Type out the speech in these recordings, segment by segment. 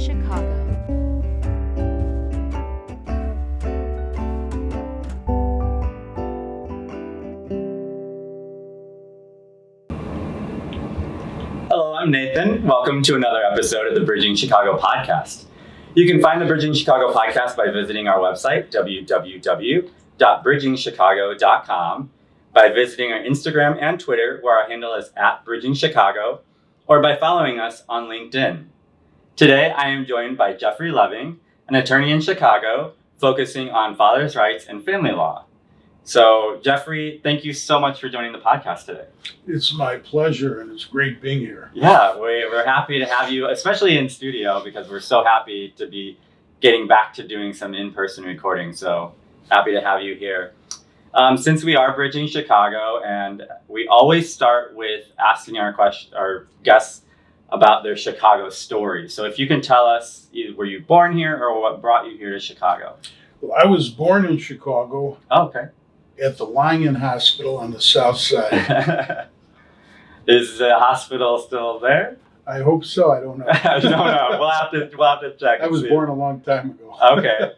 Chicago. Hello, I'm Nathan. Welcome to another episode of the Bridging Chicago podcast. You can find the Bridging Chicago podcast by visiting our website, www.bridgingchicago.com, by visiting our Instagram and Twitter, where our handle is @BridgingChicago, or by following us on LinkedIn. Today, I am joined by Jeffery Leving, an attorney in Chicago, focusing on fathers' rights and family law. So, Jeffery, thank you so much for joining the podcast today. It's my pleasure, and it's great being here. Yeah, we're happy to have you, especially in studio, because we're so happy to be getting back to doing some in-person recording. So happy to have you here. Since we are Bridging Chicago, and we always start with asking our guests about their Chicago story. So if you can tell us, either were you born here or what brought you here to Chicago? Well, I was born in Chicago. Oh, okay. At the Langen Hospital on the south side. Is the hospital still there? I hope so. I don't know. I don't know. We'll have to check. I was born a long time ago. Okay.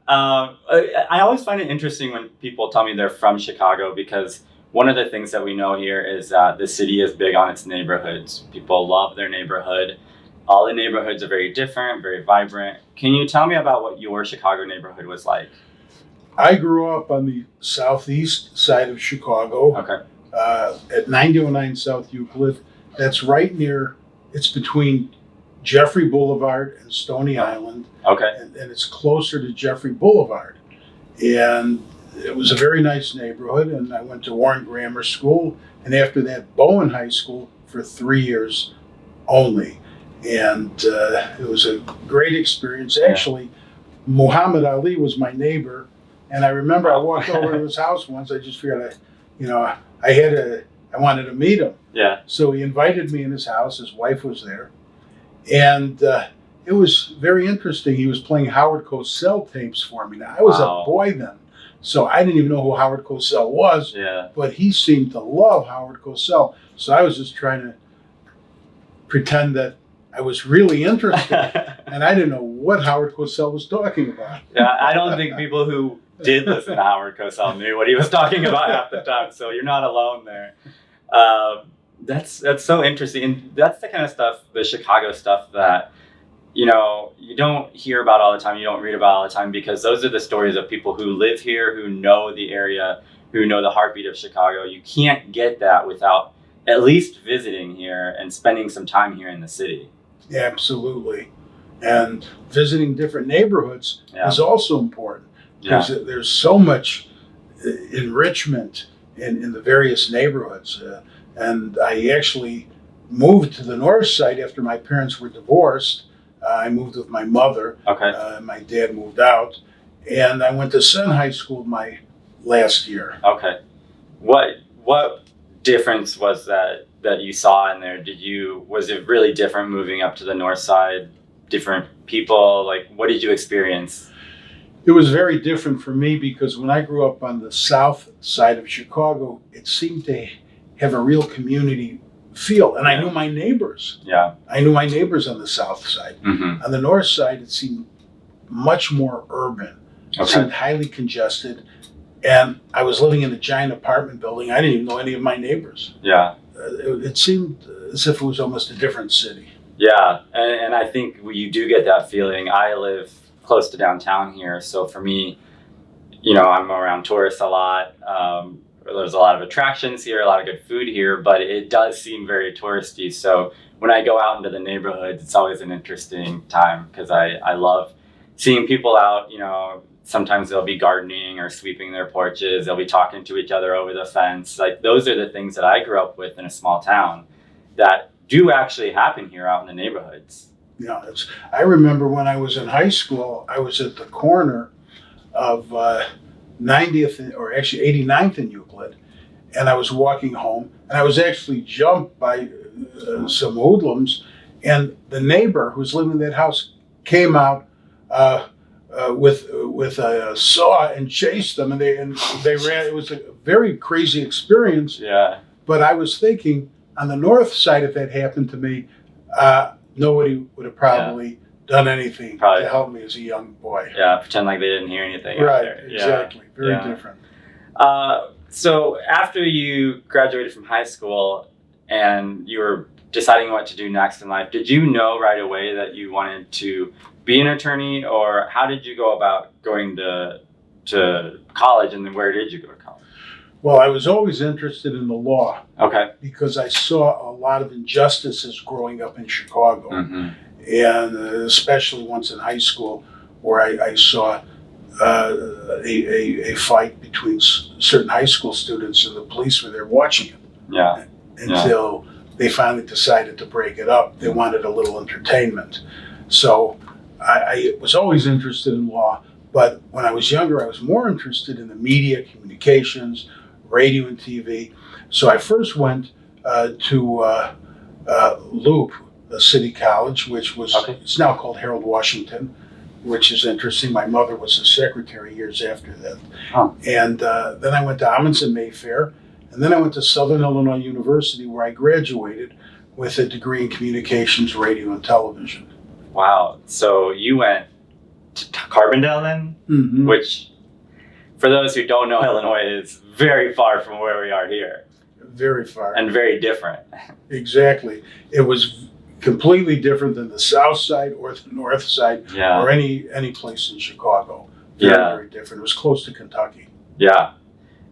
I always find it interesting when people tell me they're from Chicago, because one of the things that we know here is that the city is big on its neighborhoods. People love their neighborhood. All the neighborhoods are very different, very vibrant. Can you tell me about what your Chicago neighborhood was like? I grew up on the southeast side of Chicago. Okay. At 9009 South Euclid. That's right near, it's between Jeffrey Boulevard and Stony Island. Okay. And it's closer to Jeffrey Boulevard. And it was a very nice neighborhood, and I went to Warren Grammar School, and after that, Bowen High School for 3 years only. And it was a great experience. Actually, Muhammad Ali was my neighbor, and I remember I walked over to his house once. I just figured, I wanted to meet him. Yeah. So he invited me in his house. His wife was there. And it was very interesting. He was playing Howard Cosell tapes for me. Now, I was a boy then, so I didn't even know who Howard Cosell was. Yeah. But he seemed to love Howard Cosell. So I was just trying to pretend that I was really interested. And I didn't know what Howard Cosell was talking about. Yeah, I don't think people who did listen to Howard Cosell knew what he was talking about half the time, so you're not alone there. That's so interesting, and that's the kind of stuff, the Chicago stuff, that you don't hear about all the time, you don't read about all the time, because those are the stories of people who live here, who know the area, who know the heartbeat of Chicago. You can't get that without at least visiting here and spending some time here in the city. Yeah, absolutely. And visiting different neighborhoods is also important, because there's so much enrichment in the various neighborhoods. And I actually moved to the north side after my parents were divorced. I moved with my mother. Okay. My dad moved out. And I went to Senn High School my last year. Okay. What difference was that you saw in there? Was it really different moving up to the north side? Different people? Like, what did you experience? It was very different for me, because when I grew up on the south side of Chicago, it seemed to have a real community feel. And I knew my neighbors. Yeah. I knew my neighbors on the south side. Mm-hmm. On the north side, it seemed much more urban. It seemed highly congested. And I was living in a giant apartment building. I didn't even know any of my neighbors. Yeah. It seemed as if it was almost a different city. Yeah, and I think you do get that feeling. I live close to downtown here, so for me, I'm around tourists a lot. There's a lot of attractions here, a lot of good food here, but it does seem very touristy. So when I go out into the neighborhoods, it's always an interesting time, because I love seeing people out. Sometimes they'll be gardening or sweeping their porches. They'll be talking to each other over the fence. Like, those are the things that I grew up with in a small town that do actually happen here out in the neighborhoods. Yeah, I remember when I was in high school, I was at the corner of 90th, or actually 89th and Euclid, and I was walking home, and I was actually jumped by some hoodlums, and the neighbor who was living in that house came out with a saw and chased them, and they ran. It was a very crazy experience. Yeah. But I was thinking, on the north side, if that happened to me, nobody would have probably done anything Probably. to help me as a young boy. Yeah, pretend like they didn't hear anything out Right, there. exactly. Very Yeah. different. So after you graduated from high school and you were deciding what to do next in life, did you know right away that you wanted to be an attorney, or how did you go about going to college, and then where did you go to college? Well, I was always interested in the law Okay. because I saw a lot of injustices growing up in Chicago, Mm-hmm. and especially once in high school, where I saw a fight between certain high school students, and the police were there watching it. Yeah. Until they finally decided to break it up. They wanted a little entertainment. So I was always interested in law, but when I was younger, I was more interested in the media, communications, radio and TV. So I first went to Loop, a city college, which was, it's now called Harold Washington, which is interesting. My mother was a secretary years after that. Oh. And then I went to Amundsen Mayfair, and then I went to Southern Illinois University, where I graduated with a degree in communications, radio, and television. Wow. So you went to Carbondale then? Mm-hmm. Which, for those who don't know, Illinois is very far from where we are here. Very far. And very different. Exactly. It was completely different than the South Side or the North Side or any place in Chicago. Very different. It was close to Kentucky. Yeah.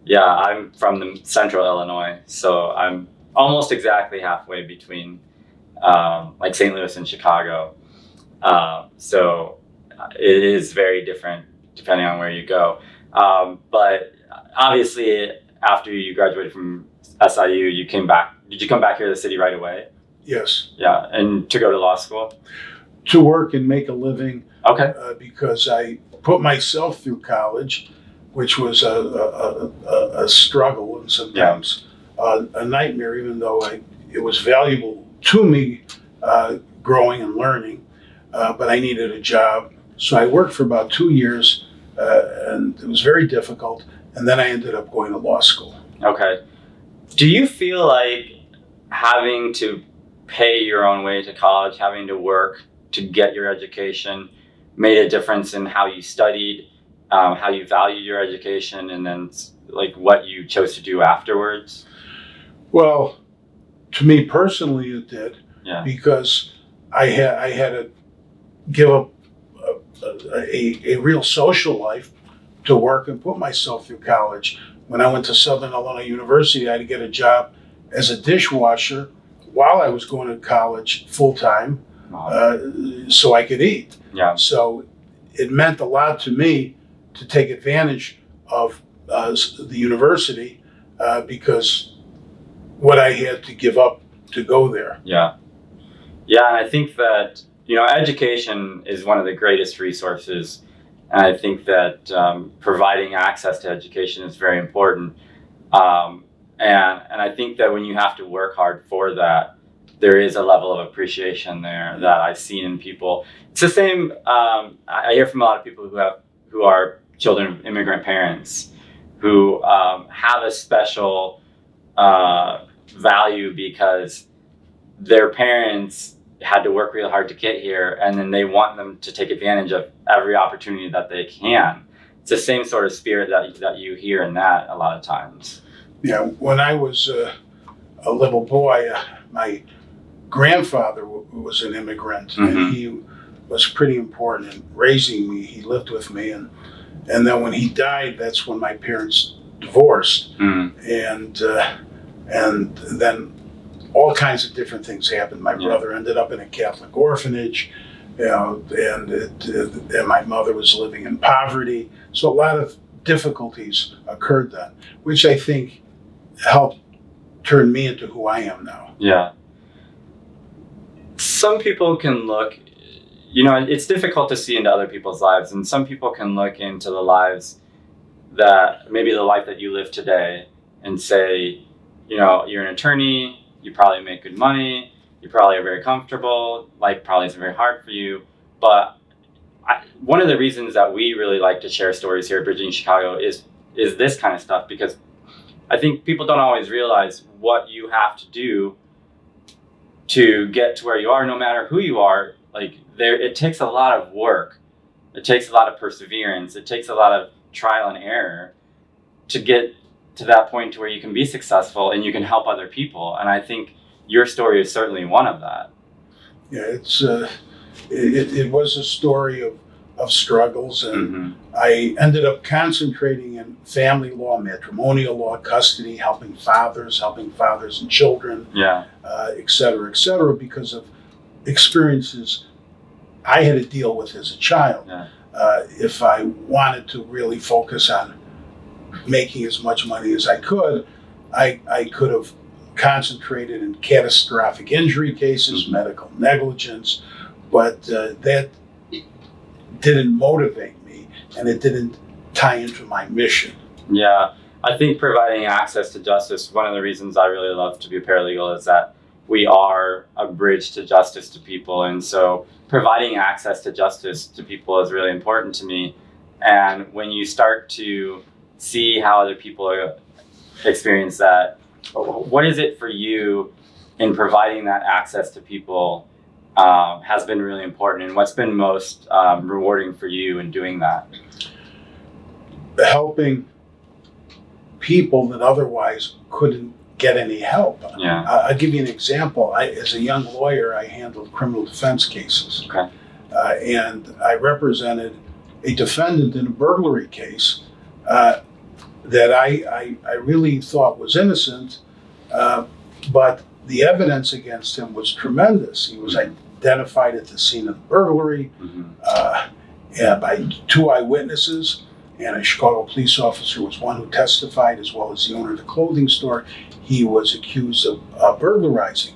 Yeah, I'm from the central Illinois, so I'm almost exactly halfway between like St. Louis and Chicago. So it is very different depending on where you go. But obviously, after you graduated from SIU, you came back. Did you come back here to the city right away? Yes. Yeah, and to go to law school? To work and make a living. Okay. Because I put myself through college, which was a struggle and sometimes a nightmare, even though it was valuable to me growing and learning, but I needed a job. So I worked for about 2 years, and it was very difficult, and then I ended up going to law school. Okay. Do you feel like having to pay your own way to college, having to work to get your education, made a difference in how you studied, how you valued your education, and then like what you chose to do afterwards? Well, to me personally, it did. Yeah. Because I had to give up a real social life to work and put myself through college. When I went to Southern Illinois University, I had to get a job as a dishwasher while I was going to college full time, so I could eat. Yeah. So it meant a lot to me to take advantage of the university because what I had to give up to go there. Yeah. Yeah, and I think that, education is one of the greatest resources. And I think that providing access to education is very important. And I think that when you have to work hard for that, there is a level of appreciation there that I've seen in people. It's the same. I hear from a lot of people who are children of immigrant parents who have a special value because their parents had to work really hard to get here, and then they want them to take advantage of every opportunity that they can. It's the same sort of spirit that you hear in that a lot of times. Yeah, when I was a little boy, my grandfather was an immigrant, and he was pretty important in raising me. He lived with me, and then when he died, that's when my parents divorced, and then all kinds of different things happened. My brother ended up in a Catholic orphanage, and my mother was living in poverty. So a lot of difficulties occurred then, which I think helped turn me into who I am now. Yeah. Some people can look, it's difficult to see into other people's lives, and some people can look into the lives that, maybe the life that you live today, and say, you're an attorney, you probably make good money, you probably are very comfortable, life probably isn't very hard for you. But one of the reasons that we really like to share stories here at Bridging Chicago is this kind of stuff, because I think people don't always realize what you have to do to get to where you are, no matter who you are. Like, it takes a lot of work. It takes a lot of perseverance. It takes a lot of trial and error to get to that point to where you can be successful and you can help other people. And I think your story is certainly one of that. Yeah, it was a story of struggles, and I ended up concentrating in family law, matrimonial law, custody, helping fathers and children, et cetera, because of experiences I had to deal with as a child. If I wanted to really focus on making as much money as I could have concentrated in catastrophic injury cases, medical negligence, but that didn't motivate me, and it didn't tie into my mission. Yeah, I think providing access to justice, one of the reasons I really love to be a paralegal is that we are a bridge to justice to people. And so providing access to justice to people is really important to me. And when you start to see how other people experience that, what is it for you in providing that access to people has been really important, and what's been most rewarding for you in doing that? Helping people that otherwise couldn't get any help. I'll give you an example. As a young lawyer, I handled criminal defense cases. And I represented a defendant in a burglary case that I really thought was innocent, but the evidence against him was tremendous. He was identified at the scene of the burglary by 2 eyewitnesses, and a Chicago police officer was one who testified, as well as the owner of the clothing store. He was accused of burglarizing.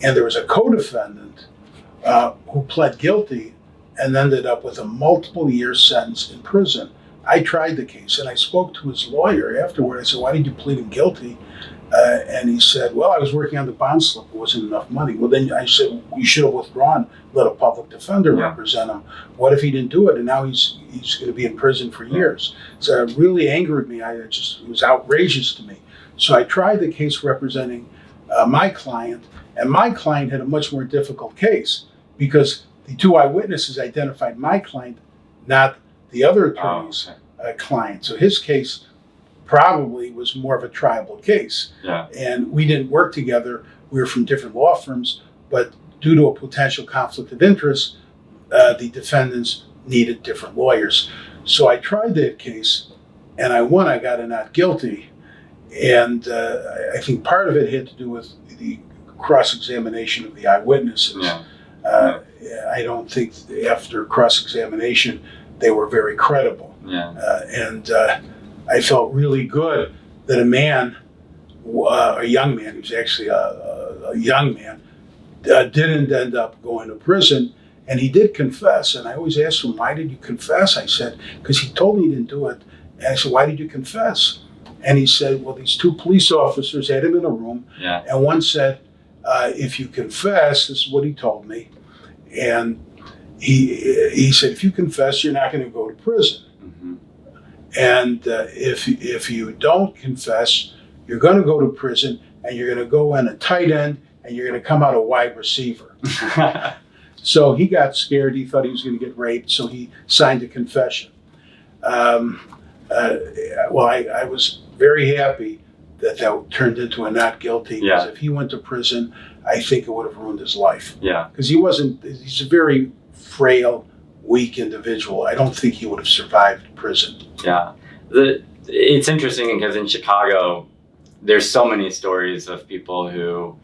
And there was a co-defendant who pled guilty and ended up with a multiple-year sentence in prison. I tried the case, and I spoke to his lawyer afterward. I said, "Why did you plead him guilty?" And he said, "Well, I was working on the bond slip. It wasn't enough money." Well, then I said, "You should have withdrawn, let a public defender represent him. What if he didn't do it? And now he's going to be in prison for years." So it really angered me. It was outrageous to me. So I tried the case representing my client, and my client had a much more difficult case because the 2 eyewitnesses identified my client, not the other attorney's client. So his case probably was more of a triable case. And we didn't work together. We were from different law firms, but due to a potential conflict of interest, the defendants needed different lawyers. So I tried that case, and I won. I got a not guilty. And I think part of it had to do with the cross-examination of the eyewitnesses. I don't think after cross-examination they were very credible. And I felt really good that a man, a young man, he was actually a young man, didn't end up going to prison. And he did confess. And I always asked him, "Why did you confess?" I said, "Because he told me he didn't do it." And I said, "Why did you confess?" And he said, "Well, these 2 police officers had him in a room, and one said, if you confess," this is what he told me, and he said, "if you confess, you're not going to go to prison. And if you don't confess, you're going to go to prison, and you're going to go in a tight end, and you're going to come out a wide receiver." So he got scared. He thought he was going to get raped, so he signed a confession. Well, I was very happy that turned into a not guilty, because if he went to prison, I think it would have ruined his life. Because he's a very frail, weak individual. I don't think he would have survived prison. It's interesting because in Chicago, there's so many stories of people who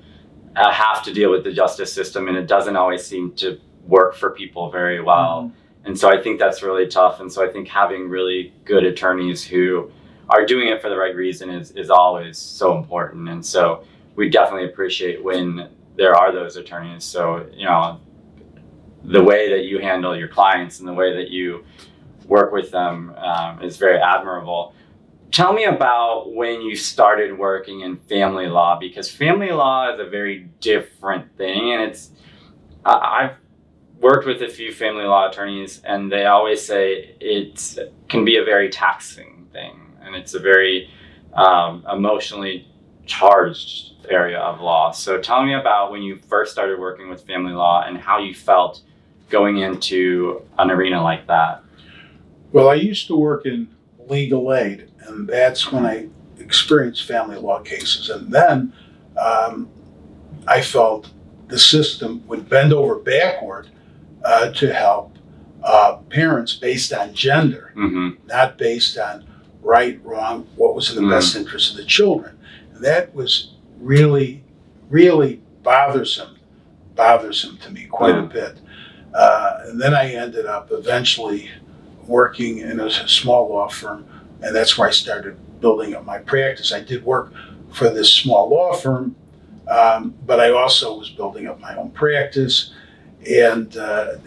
have to deal with the justice system, and it doesn't always seem to work for people very well. And so I think that's really tough. And so I think having really good attorneys who are doing it for the right reason is always so important. And so we definitely appreciate when there are those attorneys. So, the way that you handle your clients and the way that you work with them is very admirable. Tell me about when you started working in family law, because family law is a very different thing. And I've worked with a few family law attorneys, and they always say it can be a very taxing thing. And it's a very emotionally charged area of law. So tell me about when you first started working with family law and how you felt going into an arena like that? Well, I used to work in legal aid, and that's when I experienced family law cases. And then I felt the system would bend over backward to help parents based on gender, not based on right, wrong, what was in the best interest of the children. And that was really, really bothersome to me quite a bit. And then I ended up eventually working in a small law firm, and that's where I started building up my practice. I did work for this small law firm, but I also was building up my own practice and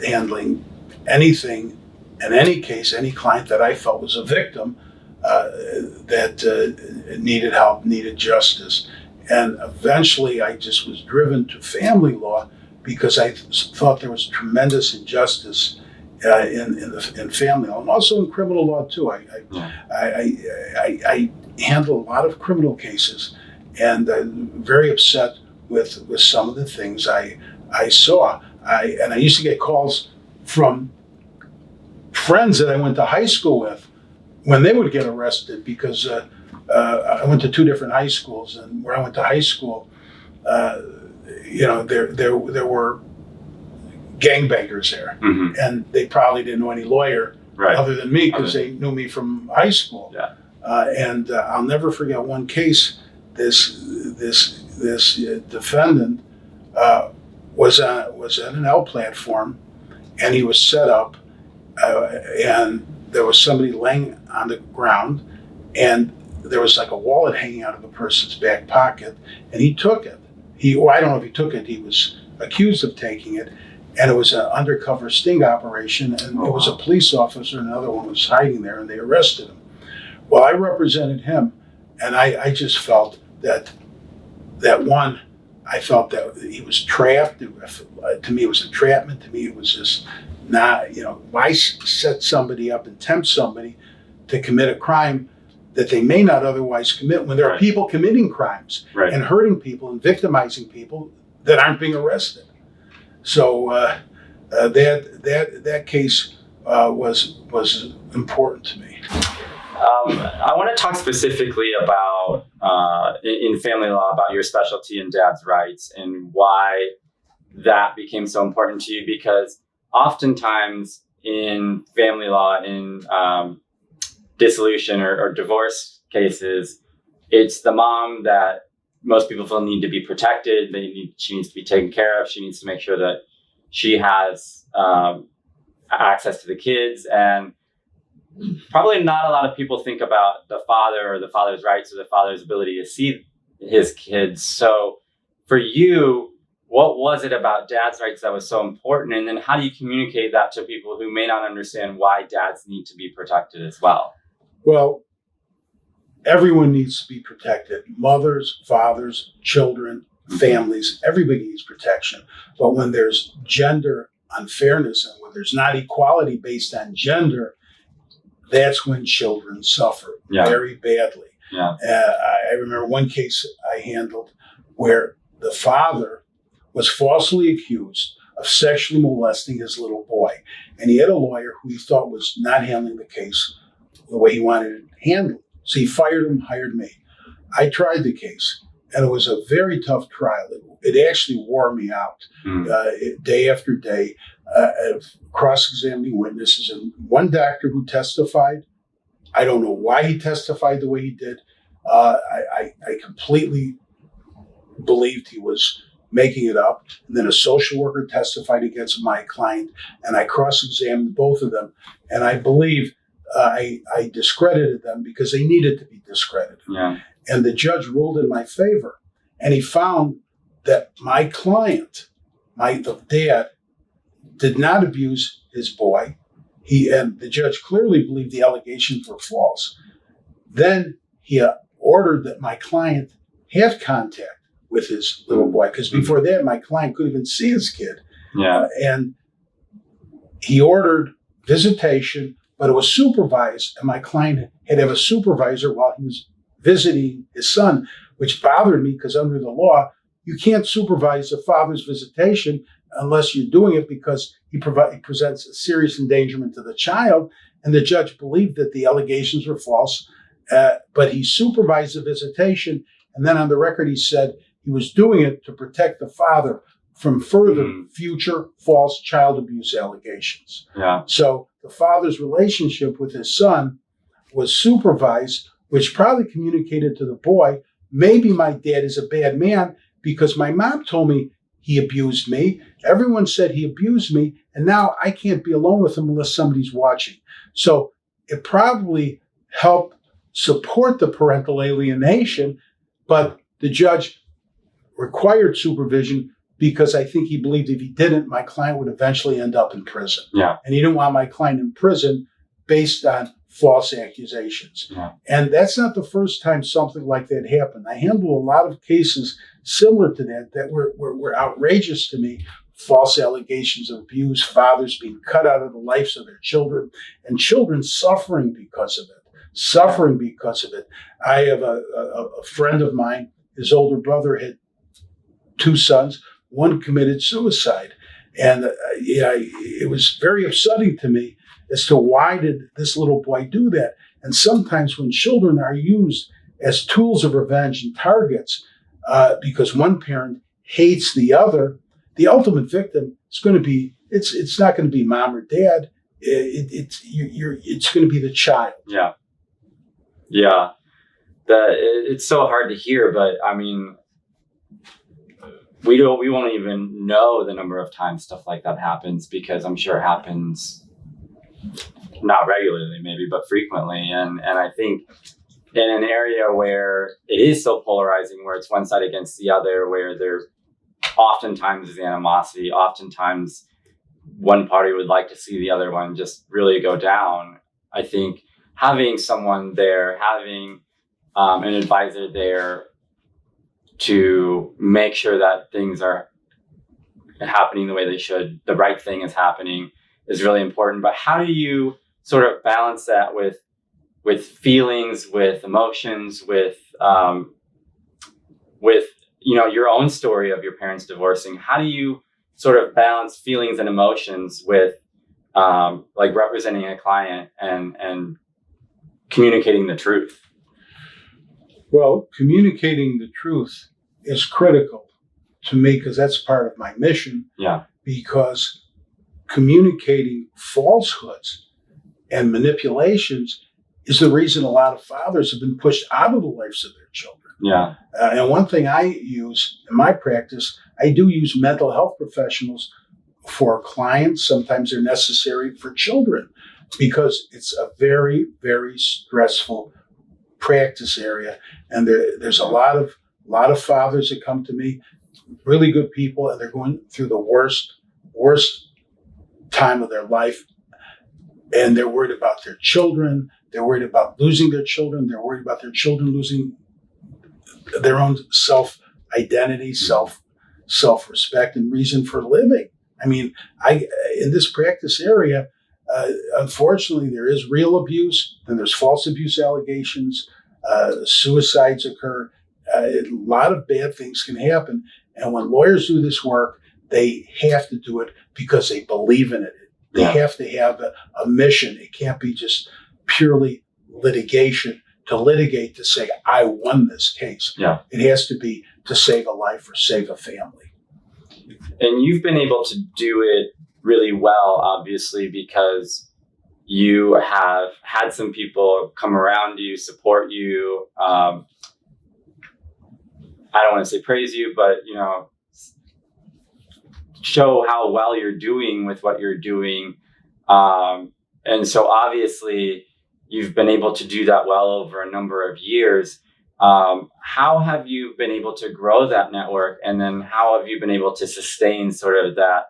handling anything, in any case, any client that I felt was a victim that needed help, needed justice. And eventually I just was driven to family law because I thought there was tremendous injustice in family law, and also in criminal law too. I handle a lot of criminal cases, and I'm very upset with some of the things I saw. I used to get calls from friends that I went to high school with when they would get arrested because I went to two different high schools, and where I went to high school, there were gangbangers there, and they probably didn't know any lawyer other than me because they knew me from high school. Yeah. And I'll never forget one case. This defendant was at an L platform, and he was set up, and there was somebody laying on the ground, and there was like a wallet hanging out of the person's back pocket, and he took it. I don't know if he took it. He was accused of taking it, and it was an undercover sting operation, and it was a police officer, and another one was hiding there, and they arrested him. Well, I represented him, and I just felt that one, I felt that he was trapped. To me, it was entrapment. To me, it was just not, why set somebody up and tempt somebody to commit a crime that they may not otherwise commit when there are people committing crimes and hurting people and victimizing people that aren't being arrested. So that case was important to me. I want to talk specifically about, in family law, about your specialty in dad's rights and why that became so important to you, because oftentimes in family law, in dissolution or divorce cases, it's the mom that most people feel need to be protected. She needs to be taken care of. She needs to make sure that she has access to the kids. And probably not a lot of people think about the father or the father's rights or the father's ability to see his kids. So for you, what was it about dad's rights that was so important? And then how do you communicate that to people who may not understand why dads need to be protected as well? Well, everyone needs to be protected. Mothers, fathers, children, families, everybody needs protection. But when there's gender unfairness and when there's not equality based on gender, that's when children suffer very badly. Yeah. I remember one case I handled where the father was falsely accused of sexually molesting his little boy. And he had a lawyer who he thought was not handling the case the way he wanted it handled. So he fired him, hired me. I tried the case, and it was a very tough trial. It actually wore me out day after day, cross-examining witnesses. And one doctor who testified, I don't know why he testified the way he did. I completely believed he was making it up. And then a social worker testified against my client, and I cross-examined both of them. And I believe I discredited them because they needed to be discredited. Yeah. And the judge ruled in my favor. And he found that my client, the dad, did not abuse his boy. And the judge clearly believed the allegations were false. Then he ordered that my client have contact with his little boy, because before that, my client couldn't even see his kid. Yeah. And he ordered visitation, but it was supervised, and my client had to have a supervisor while he was visiting his son, which bothered me because under the law, you can't supervise the father's visitation unless you're doing it because he presents a serious endangerment to the child. And the judge believed that the allegations were false, but he supervised the visitation. And then on the record, he said he was doing it to protect the father from further future false child abuse allegations. Yeah. So the father's relationship with his son was supervised, which probably communicated to the boy, maybe my dad is a bad man because my mom told me he abused me. Everyone said he abused me, and now I can't be alone with him unless somebody's watching. So it probably helped support the parental alienation, but the judge required supervision because I think he believed if he didn't, my client would eventually end up in prison. Yeah. And he didn't want my client in prison based on false accusations. Yeah. And that's not the first time something like that happened. I handled a lot of cases similar to that were outrageous to me. False allegations of abuse, fathers being cut out of the lives of their children, and children suffering because of it. I have a friend of mine, his older brother had two sons, one committed suicide. And it was very upsetting to me as to why did this little boy do that. And sometimes when children are used as tools of revenge and targets because one parent hates the other, the ultimate victim is going to be, it's not going to be mom or dad. It's going to be the child. Yeah. Yeah. It's so hard to hear, but I mean, we won't even know the number of times stuff like that happens because I'm sure it happens not regularly maybe, but frequently. And I think in an area where it is so polarizing, where it's one side against the other, where there oftentimes is animosity, oftentimes one party would like to see the other one just really go down. I think having someone there, having an advisor there to make sure that things are happening the way they should, the right thing is happening, is really important. But how do you sort of balance that with feelings, with emotions, with your own story of your parents divorcing? How do you sort of balance feelings and emotions with like representing a client and communicating the truth? Well, communicating the truth is critical to me because that's part of my mission. Yeah. Because communicating falsehoods and manipulations is the reason a lot of fathers have been pushed out of the lives of their children. Yeah. And one thing I use in my practice, I do use mental health professionals for clients. Sometimes they're necessary for children because it's a very, very stressful practice area. And there's a lot of fathers that come to me, really good people, and they're going through the worst time of their life. And they're worried about their children. They're worried about losing their children. They're worried about their children losing their own self-identity, self-respect, and reason for living. I mean, in this practice area, unfortunately, there is real abuse, and there's false abuse allegations. Suicides occur. A lot of bad things can happen. And when lawyers do this work, they have to do it because they believe in it. They have to have a mission. It can't be just purely litigation to litigate to say, I won this case. Yeah. It has to be to save a life or save a family. And you've been able to do it really well, obviously, because you have had some people come around you, support you. I don't want to say praise you, but, show how well you're doing with what you're doing. And so obviously you've been able to do that well over a number of years. How have you been able to grow that network? And then how have you been able to sustain sort of that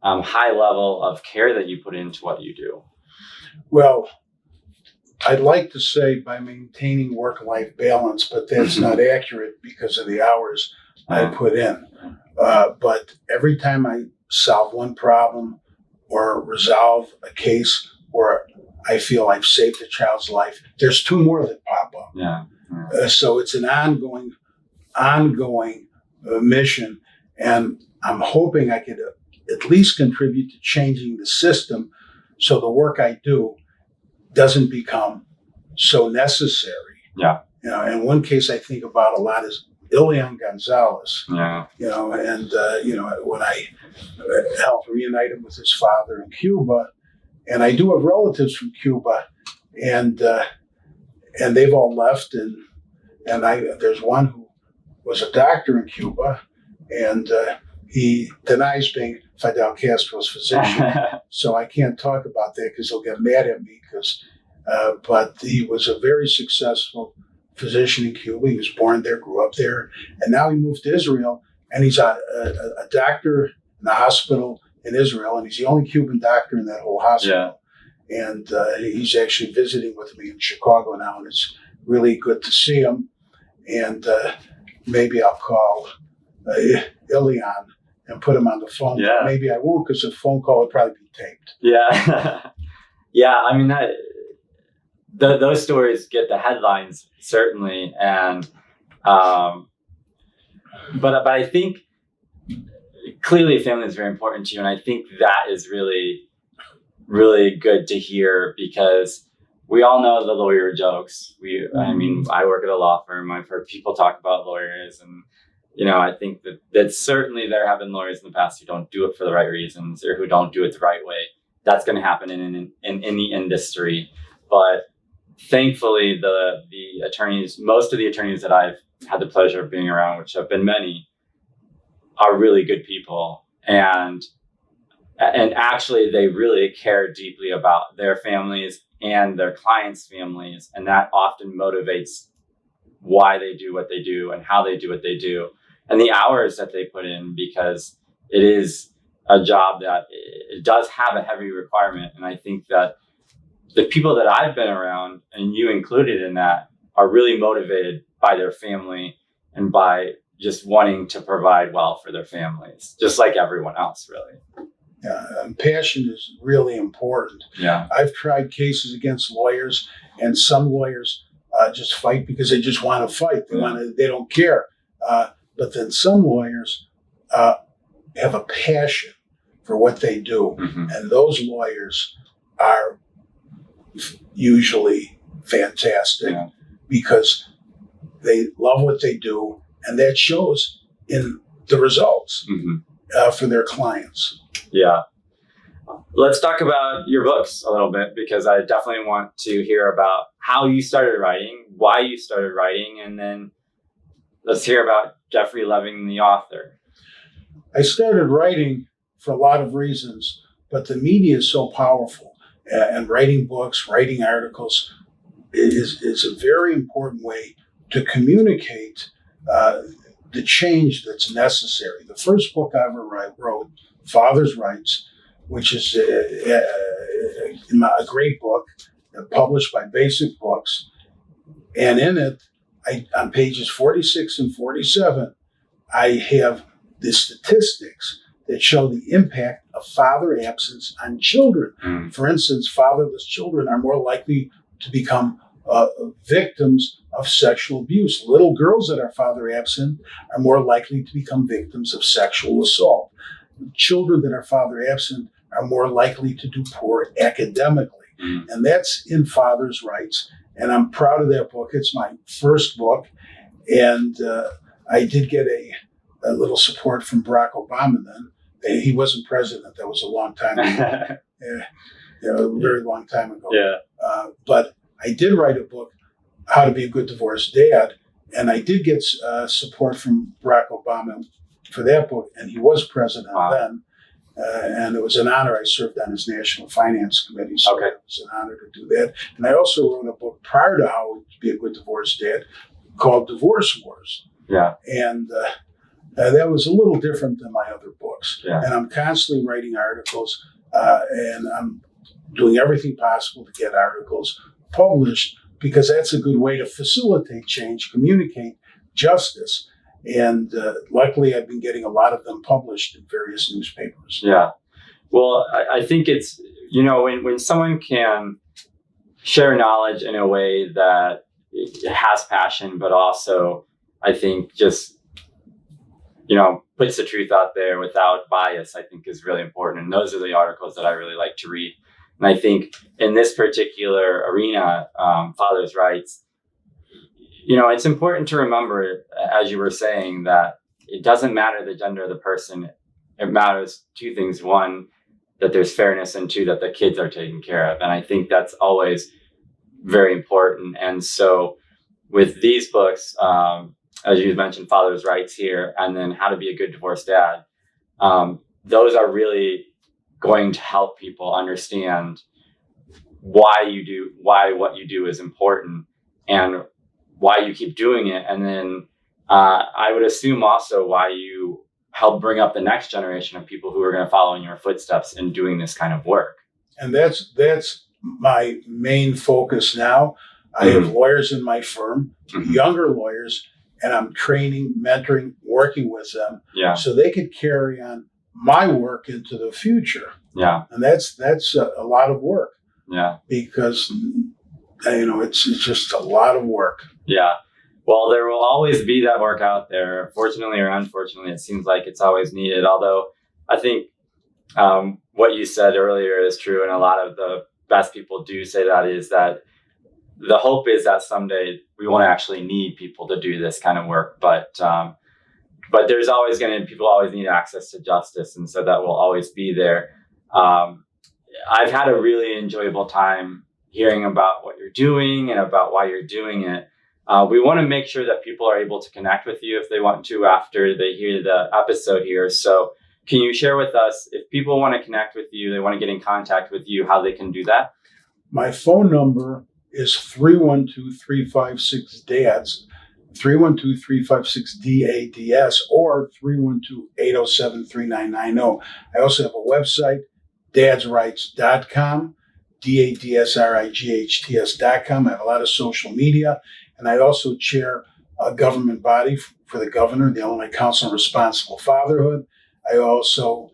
high level of care that you put into what you do? Well, I'd like to say by maintaining work-life balance, but that's not accurate because of the hours I put in. But every time I solve one problem or resolve a case or I feel I've saved a child's life, there's two more that pop up. Yeah. So it's an ongoing mission, and I'm hoping I could at least contribute to changing the system so the work I do doesn't become so necessary. Yeah. In one case I think about a lot is Ileon Gonzalez. Yeah. And when I helped reunite him with his father in Cuba, and I do have relatives from Cuba, and they've all left, and there's one who was a doctor in Cuba, and he denies being Fidel Castro's physician, so I can't talk about that because he'll get mad at me. But he was a very successful physician in Cuba. He was born there, grew up there, and now he moved to Israel, and he's a doctor in a hospital in Israel, and he's the only Cuban doctor in that whole hospital. Yeah. And he's actually visiting with me in Chicago now, and it's really good to see him. And maybe I'll call Ileon and put him on the phone. Yeah. Maybe I won't, because the phone call would probably be taped. Yeah. Yeah, I mean, those stories get the headlines, certainly. And but I think clearly family is very important to you. And I think that is really, really good to hear, because we all know the lawyer jokes. I mean, I work at a law firm. I've heard people talk about lawyers, and I think that certainly there have been lawyers in the past who don't do it for the right reasons, or who don't do it the right way. That's going to happen in any industry. But thankfully, the attorneys, most of the attorneys that I've had the pleasure of being around, which have been many, are really good people. And actually, they really care deeply about their families and their clients' families. And that often motivates why they do what they do and how they do what they do, and the hours that they put in, because it is a job that it does have a heavy requirement. And I think that the people that I've been around, and you included in that, are really motivated by their family and by just wanting to provide well for their families, just like everyone else, really. Yeah, passion is really important. Yeah, I've tried cases against lawyers, and some lawyers just fight because they just want to fight. They don't care. But then some lawyers have a passion for what they do, and those lawyers are usually fantastic because they love what they do, and that shows in the results for their clients. Yeah. Let's talk about your books a little bit, because I definitely want to hear about how you started writing, why you started writing, and then let's hear about Jeffery Leving, the author. I started writing for a lot of reasons, but the media is so powerful, and writing books, writing articles is a very important way to communicate the change that's necessary. The first book I ever wrote, Father's Rights, which is a great book published by Basic Books. And in it, on pages 46 and 47, I have the statistics that show the impact of father absence on children. For instance, fatherless children are more likely to become victims of sexual abuse. Little girls that are father absent are more likely to become victims of sexual assault. Children that are father absent are more likely to do poor academically. And that's in Father's Rights. And I'm proud of that book. It's my first book. And I did get a little support from Barack Obama then. He wasn't president. That was a long time ago. A very long time ago. Yeah. But I did write a book, How to Be a Good Divorced Dad. And I did get support from Barack Obama for that book. And he was president then. And it was an honor. I served on his National Finance Committee, so it was an honor to do that. And I also wrote a book prior to How to Be a Good Divorced Dad called Divorce Wars. Yeah. And that was a little different than my other books. Yeah. And I'm constantly writing articles, and I'm doing everything possible to get articles published, because that's a good way to facilitate change, communicate justice. And luckily, I've been getting a lot of them published in various newspapers. Yeah. Well, I think it's, when someone can share knowledge in a way that it has passion, but also, I think, just puts the truth out there without bias, I think is really important. And those are the articles that I really like to read. And I think in this particular arena, father's rights, it's important to remember, as you were saying, that it doesn't matter the gender of the person. It matters two things. One, that there's fairness, and two, that the kids are taken care of. And I think that's always very important. And so with these books, as you mentioned, Father's Rights here, and then How to Be a Good Divorced Dad, those are really going to help people understand why what you do is important, and why you keep doing it. And then I would assume also why you help bring up the next generation of people who are going to follow in your footsteps in doing this kind of work. And that's my main focus now. I have lawyers in my firm, younger lawyers, and I'm training, mentoring, working with them so they could carry on my work into the future. Yeah. And that's a lot of work. Yeah. Because, it's just a lot of work. Yeah. Well, there will always be that work out there. Fortunately or unfortunately, it seems like it's always needed. Although I think what you said earlier is true, and a lot of the best people do say that, is that the hope is that someday we won't actually need people to do this kind of work. But there's always people always need access to justice, and so that will always be there. I've had a really enjoyable time hearing about what you're doing and about why you're doing it. We want to make sure that people are able to connect with you if they want to after they hear the episode here. So can you share with us, if people want to connect with you, they want to get in contact with you, how they can do that? My phone number is 312-356-DADS, 312-356-DADS, or 312-807-3990. I also have a website, dadsrights.com, dadsrights.com. I have a lot of social media, and I also chair a government body for the governor, the Illinois Council on Responsible Fatherhood. I also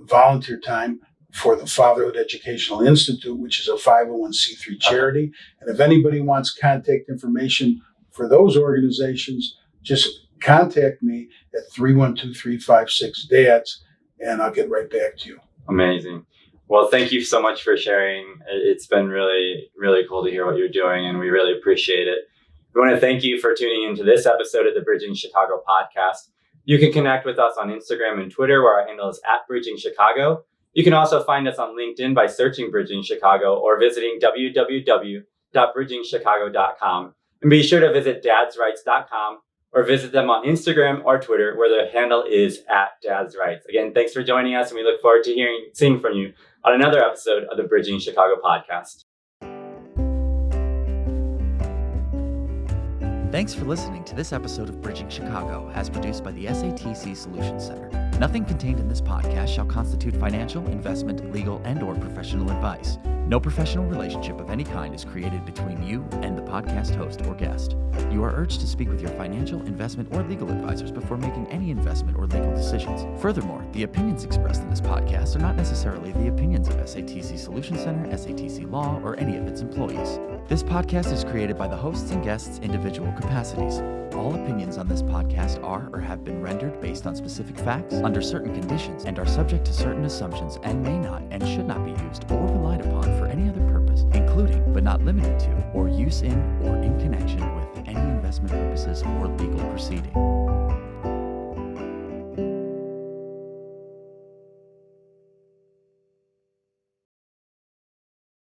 volunteer time for the Fatherhood Educational Institute, which is a 501c3 charity. And if anybody wants contact information for those organizations, just contact me at 312-356-DADS, and I'll get right back to you. Amazing. Well, thank you so much for sharing. It's been really, really cool to hear what you're doing, and we really appreciate it. We want to thank you for tuning into this episode of the Bridging Chicago podcast. You can connect with us on Instagram and Twitter, where our handle is @BridgingChicago. You can also find us on LinkedIn by searching Bridging Chicago or visiting www.bridgingchicago.com. And be sure to visit dadsrights.com or visit them on Instagram or Twitter, where their handle is @dadsrights. Again, thanks for joining us, and we look forward to seeing from you on another episode of the Bridging Chicago podcast. Thanks for listening to this episode of Bridging Chicago, as produced by the SATC Solutions Center. Nothing contained in this podcast shall constitute financial, investment, legal, and/or professional advice. No professional relationship of any kind is created between you and the podcast host or guest. You are urged to speak with your financial, investment, or legal advisors before making any investment or legal decisions. Furthermore, the opinions expressed in this podcast are not necessarily the opinions of SATC Solutions Center, SATC Law, or any of its employees. This podcast is created by the hosts and guests' individual capacities. All opinions on this podcast are or have been rendered based on specific facts, under certain conditions, and are subject to certain assumptions, and may not and should not be used or relied upon for any other purpose, including, but not limited to, or use in or in connection with any investment purposes or legal proceeding.